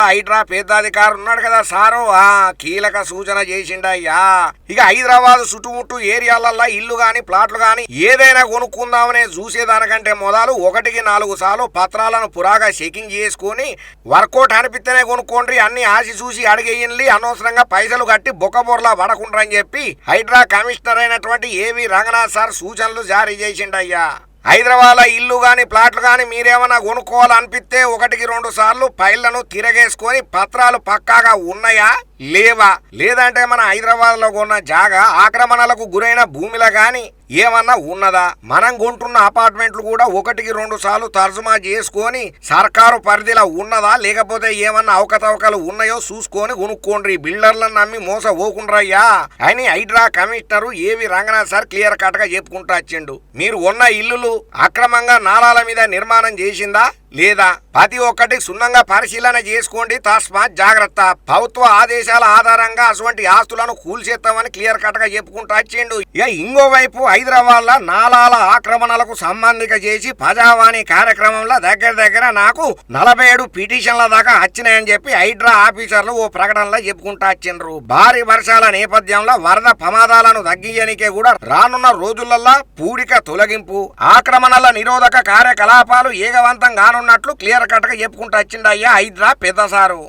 హైడ్రా పెద్దాధికారు ఉన్నాడు కదా సారు కీలక సూచన చేసిండయ్యా. ఇక హైదరాబాద్ చుట్టుముట్టు ఏరియాలల్లో ఇల్లు గాని ప్లాట్లు గాని ఏదైనా కొనుక్కుందామనే చూసేదానికంటే మొదలు 1-4 సార్లు పత్రాలను పురాగా చెకింగ్ చేసుకుని వర్కౌట్ అనిపిస్తేనే కొనుక్కోండి, అన్ని ఆశి చూసి అడిగేయండి, అనవసరంగా పైసలు కట్టి బొక్కబొర్లా పడకుండ్రని చెప్పి హైడ్రా కమిషనర్ అయినటువంటి ఏవి రంగనాథ్ సార్ సూచనలు జారీ చేసిండయ్యా. హైదరాబాద్ ఇల్లు గాని ప్లాట్లు గాని మీరేమన్నా కొనుక్కోవాలనిపిస్తే 1-2 సార్లు ఫైళ్లను తిరగేసుకొని పత్రాలు పక్కాగా ఉన్నాయా లేవా, లేదంటే మన హైదరాబాద్ లో కొన్న జాగా ఆక్రమణలకు గురైన భూమిలో గాని ఏమన్నా ఉన్నదా, మనం కొంటున్న అపార్ట్మెంట్లు కూడా 1-2 సార్లు తర్జుమా చేసుకొని సర్కారు పరిధిలో ఉన్నదా లేకపోతే ఏమన్నా అవకతవకలు ఉన్నాయో చూసుకొని కొనుక్కోండి, బిల్డర్లను నమ్మి మోసపోకుండ్రయ్యా అని హైడ్రా కమిషనర్ ఏవి రంగనాథ్ సార్ క్లియర్ కట్ గా చెప్పుకుంటూ వచ్చిండు. మీరు ఉన్న ఇల్లులు అక్రమంగా నాలాల మీద నిర్మాణం చేసిందా లేదా ప్రతి ఒక్కటి సున్నంగా పరిశీలన చేసుకోండి, తస్మాత్ జాగ్రత్త, ప్రభుత్వ ఆదేశాల ఆధారంగా అటువంటి ఆస్తులను కూల్చేస్తామని క్లియర్ కట్ గా చెప్పుకుంటూ వచ్చిండు. ఇక ఇంకోవైపు హైదరాబాద్ లో నాలాల ఆక్రమణలకు సంబంధిక చేసి ప్రజావాణి కార్యక్రమంలో దగ్గర నాకు 47 పిటిషన్ల దాకా వచ్చినాయని చెప్పి హైడ్రా ఆఫీసర్లు ఓ ప్రకటనలో చెప్పుకుంటూ వచ్చిండ్రు. భారీ వర్షాల నేపథ్యంలో వరద ప్రమాదాలను తగ్గించడానికే కూడా రానున్న రోజులలో పూడిక తొలగింపు, ఆక్రమణల నిరోధక కార్యకలాపాలు ఏగవంతం కానున్నట్లు క్లియర్ కట్ గా చెప్పుకుంటూ వచ్చిండయ్యా హైడ్రా పెద్ద సారు.